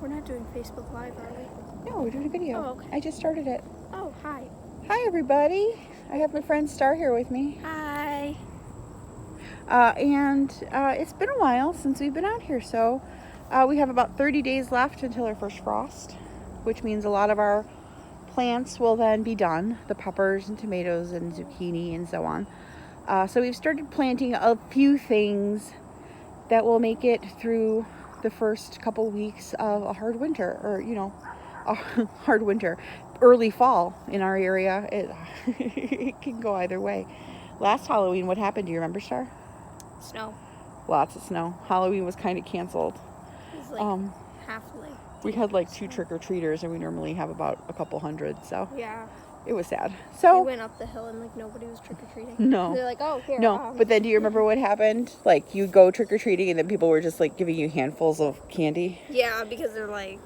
We're not doing Facebook Live, are we? No, we're doing a video. Oh, okay. I just started it. Oh, hi. Hi, everybody. I have my friend Star here with me. Hi. It's been a while since we've been out here, so we have about 30 days left until our first frost, which means a lot of our plants will then be done, the peppers and tomatoes and zucchini and so on. So we've started planting a few things that will make it through the first couple weeks of a hard winter, or a hard winter, early fall in our area. It can go either way. Last Halloween, what happened? Do you remember, Star? Snow. Lots of snow. Halloween was kind of canceled. It was like halfway. We had like 2 trick-or-treaters, and we normally have about a couple hundred, so Yeah. it was sad. So we went up the hill and like nobody was trick-or-treating. No. They're like, oh, here. No, but then do you remember what happened? Like, you go trick-or-treating, and then people were just like giving you handfuls of candy. Yeah, because they're like...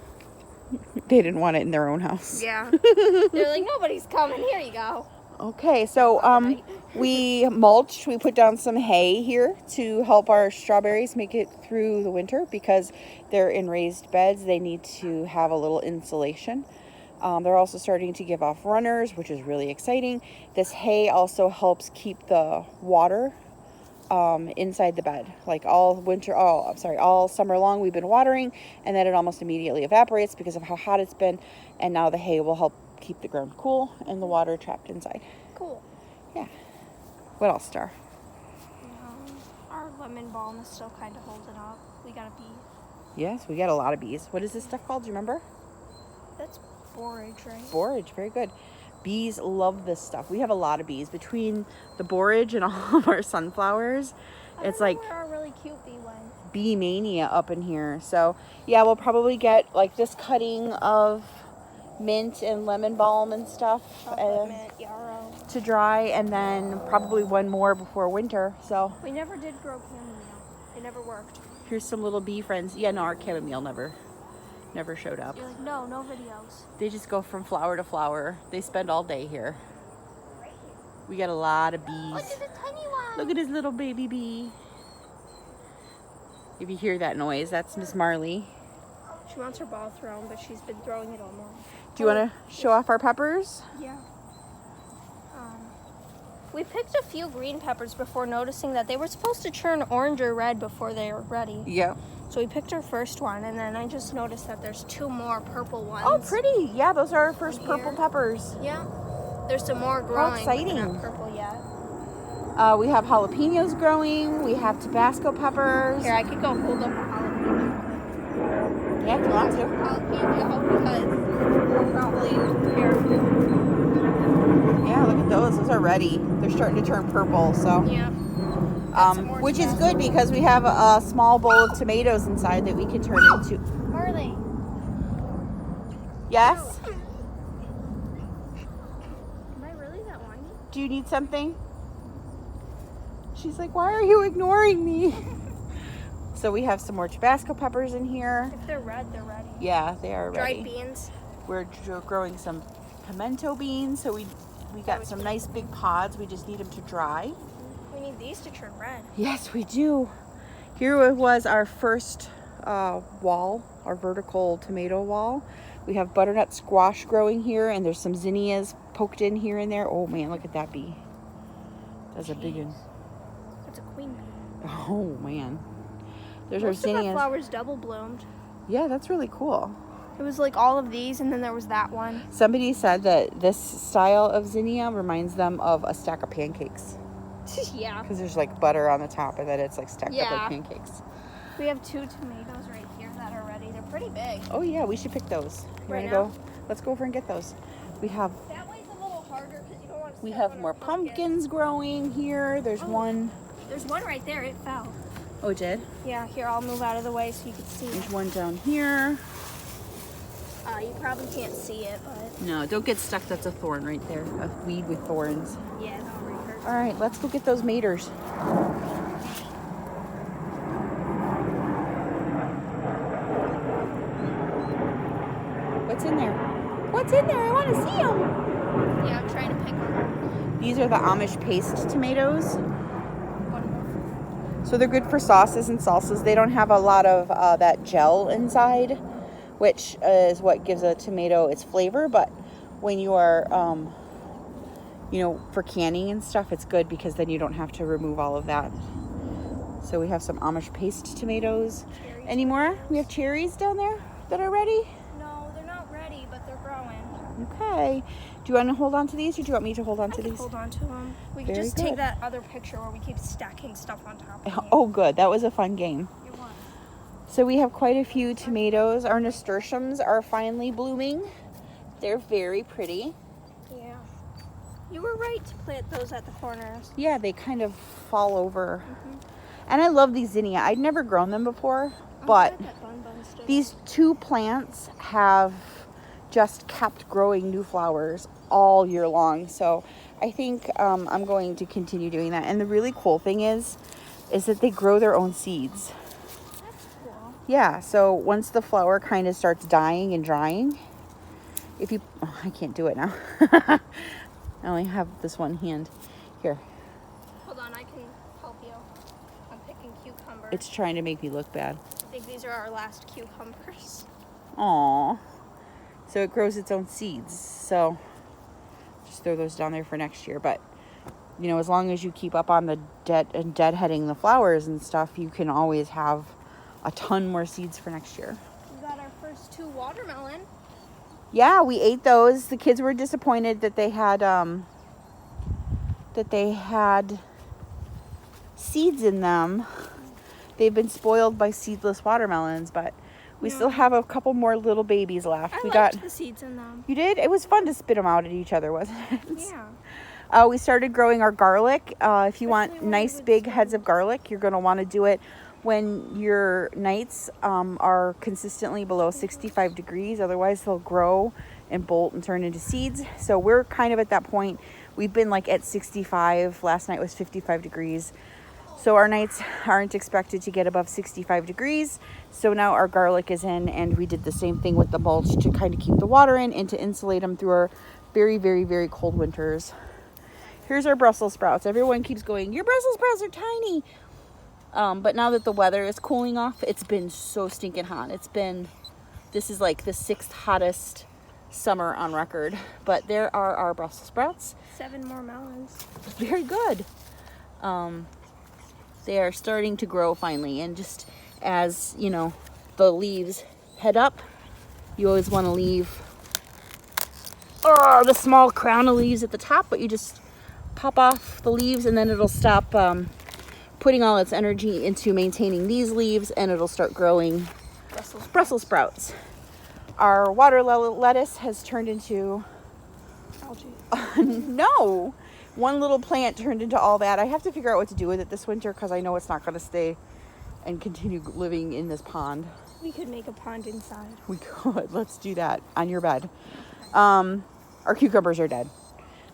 They didn't want it in their own house. Yeah. They're like, nobody's coming. Here you go. Okay, so we mulched. We put down some hay here to help our strawberries make it through the winter because they're in raised beds. They need to have a little insulation. They're also starting to give off runners, which is really exciting. This hay also helps keep the water inside the bed. Like all summer long we've been watering, and then it almost immediately evaporates because of how hot it's been, and now the hay will help keep the ground cool and the water trapped inside. Cool. Yeah. What else, Star? Our lemon balm is still kind of holding up. We got a bee. Yes, we got a lot of bees. What is this stuff called? Do you remember? That's borage, right? Borage. Very good. Bees love this stuff. We have a lot of bees between the borage and all of our sunflowers. It's like where our really cute bee went. Bee mania up in here. So yeah, we'll probably get like this cutting of mint and lemon balm and stuff Mint, yarrow. to dry, and then probably one more before winter. So We never did grow chamomile. It never worked. here's some little bee friends. Yeah, no, our chamomile never showed up. You're like, no videos. They just go from flower to flower. They spend all day here. We got a lot of bees. Look at the tiny one. Look at his little baby bee. If you hear that noise, that's Miss Marley. She wants her ball thrown, but she's been throwing it all morning. Do you want to show off our peppers? Yeah. We picked a few green peppers before noticing that they were supposed to turn orange or red before they were ready. Yep. So we picked our first one, and then I just noticed that there's 2 more purple ones. Oh, pretty. Yeah, those are our first Here. purple peppers. Yeah. There's some more growing. How exciting. But not purple yet. We have jalapenos growing. We have Tabasco peppers. Here, I could go hold up a jalapeno. Yeah, if you want to. Jalapeno because probably here. Yeah, look at those. Those are ready. They're starting to turn purple, so. Yeah. Which is good because we have a small bowl of tomatoes inside that we can turn into. Marley. Yes? Am I really that whiny? Do you need something? She's like, why are you ignoring me? So we have some more Tabasco peppers in here. If they're red, they're ready. Yeah, they are ready. Dried beans. We're growing some pimento beans, so we got some nice big pods. We just need them to dry. We need these to turn red. Yes, we do. Here was our first wall, our vertical tomato wall. We have butternut squash growing here, and there's some zinnias poked in here and there. Oh man, look at that bee. That's a big one. That's a queen bee. Oh man. There's Most our of our zinnias. flowers double bloomed. Yeah, that's really cool. It was like all of these, and then there was that one. Somebody said that this style of zinnia reminds them of a stack of pancakes. Yeah. Because there's like butter on the top, and then it's like stacked up like pancakes. We have 2 tomatoes right here that are ready. They're pretty big. Oh yeah, we should pick those. You Right wanna now? go? Let's go over and get those. We have That way's a little harder because you don't want to. we have more pumpkins growing here. There's one. There's one right there. It fell. Oh, it did? Yeah. Here, I'll move out of the way so you can see it. There's one down here. You probably can't see it, but No, don't get stuck. That's a thorn right there. A weed with thorns. yeah, it already hurts. All right, let's go get those maters. What's in there? What's in there? I want to see them. Yeah, I'm trying to pick them. These are the Amish paste tomatoes. One more. So they're good for sauces and salsas. They don't have a lot of that gel inside, which is what gives a tomato its flavor. But when you are, for canning and stuff, it's good because then you don't have to remove all of that. So we have some Amish paste tomatoes. Any more? We have cherries down there that are ready? No, they're not ready, but they're growing. Okay. Do you want to hold on to these, or do you want me to hold on to I can these? hold on to them. We can just take that other picture where we keep stacking stuff on top of it. Oh, good. That was a fun game. It was. So we have quite a few tomatoes. Our nasturtiums are finally blooming. They're very pretty. Yeah. You were right to plant those at the corners. Yeah, they kind of fall over. And I love these zinnia. I'd never grown them before, but these two plants have just kept growing new flowers all year long. So I think I'm going to continue doing that. And the really cool thing is that they grow their own seeds. That's cool. Yeah, so once the flower kind of starts dying and drying, I can't do it now. I only have this one hand. Here. Hold on, I can help you. I'm picking cucumbers. It's trying to make me look bad. I think these are our last cucumbers. Aw. So it grows its own seeds. So just throw those down there for next year. But, as long as you keep up on the deadheading the flowers and stuff, you can always have a ton more seeds for next year. We got our first 2 watermelon. Yeah, we ate those. The kids were disappointed that they had seeds in them. They've been spoiled by seedless watermelons, but we still have a couple more little babies left. I liked the seeds in them. You did? It was fun to spit them out at each other, wasn't it? Yeah. We started growing our garlic. If you want nice big heads of garlic, you're going to want to do it when your nights are consistently below 65 degrees. Otherwise, they'll grow and bolt and turn into seeds. So we're kind of at that point. We've been like at 65. Last night was 55 degrees. So our nights aren't expected to get above 65 degrees. So now our garlic is in, and we did the same thing with the mulch to kind of keep the water in and to insulate them through our very, very, very cold winters. Here's our Brussels sprouts. Everyone keeps going, your Brussels sprouts are tiny. But now that the weather is cooling off, it's been so stinking hot. This is like the 6th hottest summer on record. But there are our Brussels sprouts. 7 more melons. Very good. They are starting to grow finally, and just as the leaves head up, you always want to leave the small crown of leaves at the top, but you just pop off the leaves and then it'll stop putting all its energy into maintaining these leaves, and it'll start growing Brussels sprouts. Our water lettuce has turned into algae. No. One little plant turned into all that. I have to figure out what to do with it this winter because I know it's not going to stay and continue living in this pond. We could make a pond inside. We could. Let's do that on your bed. Our cucumbers are dead.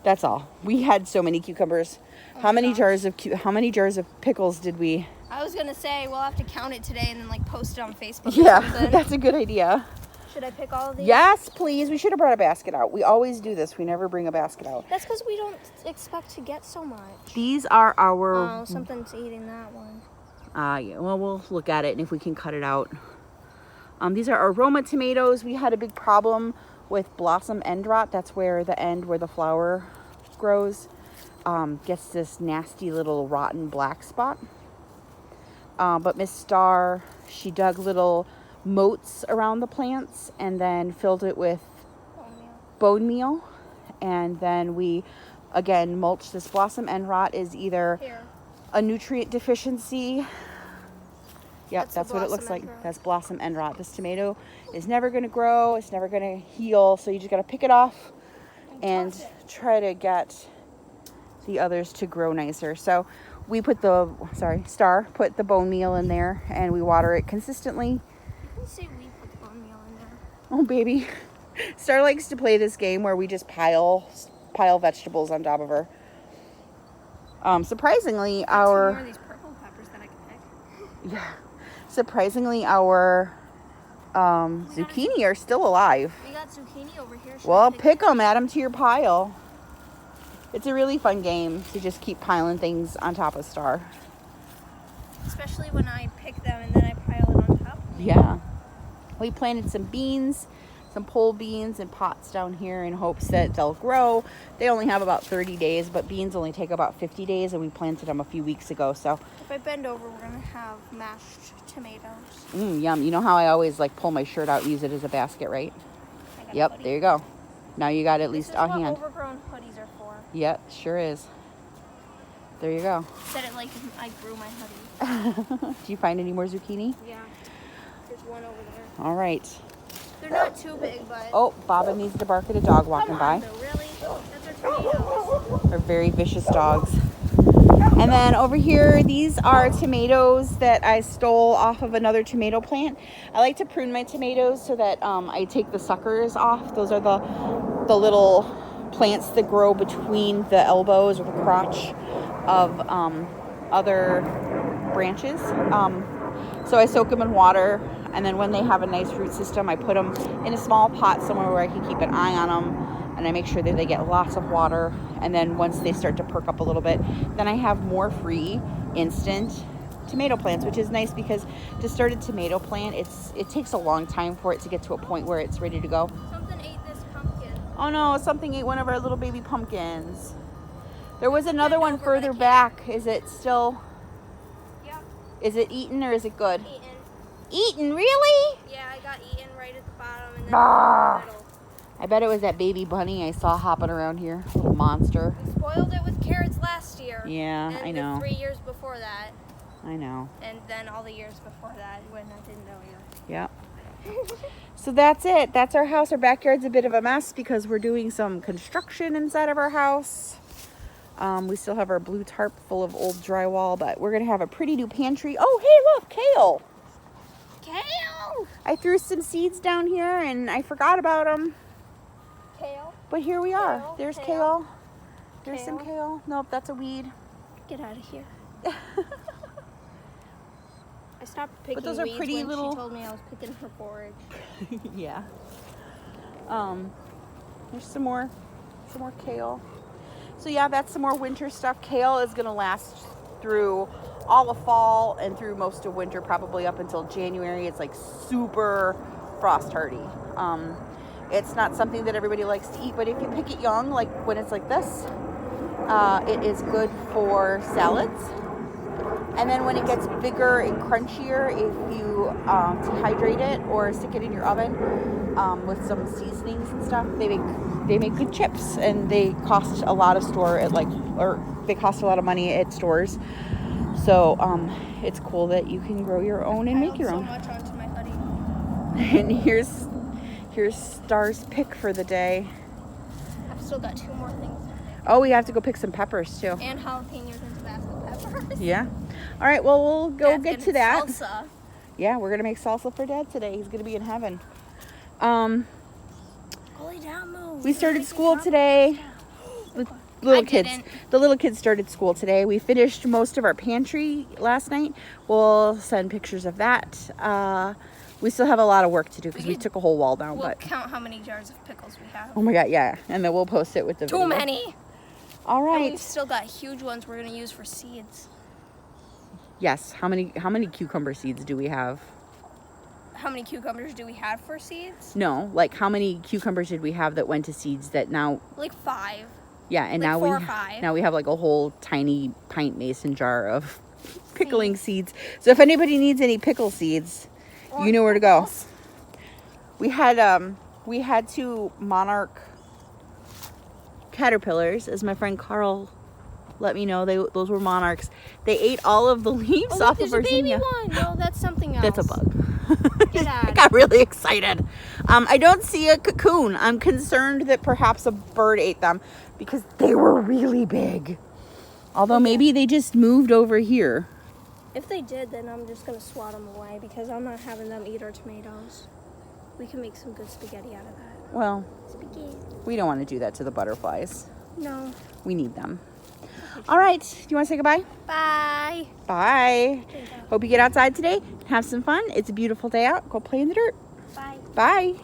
That's all. We had so many cucumbers. How many jars of pickles did we? I was going to say we'll have to count it today and then post it on Facebook. Yeah, that's a good idea. Should I pick all of these? Yes, please. We should have brought a basket out. We always do this. We never bring a basket out. That's because we don't expect to get so much. These are our... Oh, something's eating that one. Yeah. Well, we'll look at it and if we can cut it out. These are aroma tomatoes. We had a big problem with blossom end rot. That's where the end where the flower grows gets this nasty little rotten black spot. But Miss Starr, she dug little moats around the plants and then filled it with bone meal, and then we again mulch. This blossom end rot is either a nutrient deficiency. Yep, that's what it looks like. That's blossom end rot. This tomato is never going to grow. It's never going to heal. So you just got to pick it off and try to get the others to grow nicer. So we put Star put the bone meal in there and we water it consistently. Say we put the bone meal in there. Oh, baby. Star likes to play this game where we just pile vegetables on top of her. Surprisingly, more of these purple peppers that I can pick. Yeah. Surprisingly, our zucchini are still alive. We got zucchini over here. Well, pick them, add them to your pile. It's a really fun game to just keep piling things on top of Star. Especially when I pick them and then I pile it on top. Yeah. We planted some beans, some pole beans in pots down here in hopes that they'll grow. They only have about 30 days, but beans only take about 50 days, and we planted them a few weeks ago. So If I bend over, we're gonna have mashed tomatoes. yum. You know how I always like pull my shirt out and use it as a basket, right? I got a Yep, hoodie. there you go. Now you got at least a hand. This is what overgrown hoodies are for. Yep, sure is. There you go. Said it like I grew my hoodie. Do you find any more zucchini? Yeah. There's one over there. All right. They're not too big, but... Oh, Baba needs to bark at a dog walking Come by. on, though, really? That's our tomatoes. They're very vicious dogs. And then over here, these are tomatoes that I stole off of another tomato plant. I like to prune my tomatoes so that I take the suckers off. Those are the little plants that grow between the elbows or the crotch of other branches. So I soak them in water, and then when they have a nice root system, I put them in a small pot somewhere where I can keep an eye on them, and I make sure that they get lots of water. And then once they start to perk up a little bit, then I have more free instant tomato plants, which is nice because to start a tomato plant, it takes a long time for it to get to a point where it's ready to go. Something ate this pumpkin. Oh no, something ate one of our little baby pumpkins. There was another one over further the back. Is it still, Yep, is it eaten or is it good? eaten. Eaten, really? Yeah, I got eaten right at the bottom and then Bah. in the middle. I bet it was that baby bunny I saw hopping around here. Little monster. We spoiled it with carrots last year. Yeah, and I know. the 3 years before that. I know. And then all the years before that when I didn't know you. Yep. So that's it. That's our house. Our backyard's a bit of a mess because we're doing some construction inside of our house. We still have our blue tarp full of old drywall, but we're going to have a pretty new pantry. Oh, hey, look, kale. Kale! I threw some seeds down here and I forgot about them. Kale? But here we are. Kale, There's kale. kale. There's some Kale. kale. Nope, that's a weed. Get out of here. I stopped picking those are weeds pretty when little- she told me I was picking her forage. Yeah. There's some more kale. So yeah, that's some more winter stuff. Kale is gonna last through all of fall and through most of winter, probably up until January. It's like super frost hardy. It's not something that everybody likes to eat, but if you pick it young, like when it's like this, it is good for salads. And then when it gets bigger and crunchier, if you dehydrate it or stick it in your oven with some seasonings and stuff, they make good chips, and they cost a lot of they cost a lot of money at stores. So it's cool that you can grow your own and make your own. So much onto my hoodie. And here's Star's pick for the day. I've still got 2 more things. Oh, we have to go pick some peppers too. And jalapenos into basket peppers. Yeah. All right. Well, we'll go Dad's get getting to that. Salsa. Yeah, we're gonna make salsa for Dad today. He's gonna be in heaven. Holy damn. We started school today. The little kids started school today. We finished most of our pantry last night. We'll send pictures of that. We still have a lot of work to do because we took a whole wall down. We'll But count how many jars of pickles we have. oh my god, yeah, and then we'll post it with the Too video. many. All And right. we've still got huge ones we're gonna use for seeds. Yes. How many cucumber seeds do we have? How many cucumbers do we have for seeds? No, like how many cucumbers did we have that went to seeds that now? Like 5. Yeah, and Like now 4 or 5. now we have like a whole tiny pint mason jar of pickling seeds. So if anybody needs any pickle seeds, you know where to go. We had 2 monarch caterpillars, as my friend Carl let me know. Those were monarchs. They ate all of the leaves Oh, off look, of there's a baby Virginia. one. No, that's something else. That's a bug. Get out I got really excited. I don't see a cocoon. I'm concerned that perhaps a bird ate them because they were really big. Although maybe they just moved over here. If they did, then I'm just gonna swat them away because I'm not having them eat our tomatoes. We can make some good spaghetti out of that. Well, Spaghetti. we don't want to do that to the butterflies. No. We need them. All right. Do you want to say goodbye? Bye. Bye. Hope you get outside today. Have some fun. It's a beautiful day out. Go play in the dirt. Bye. Bye.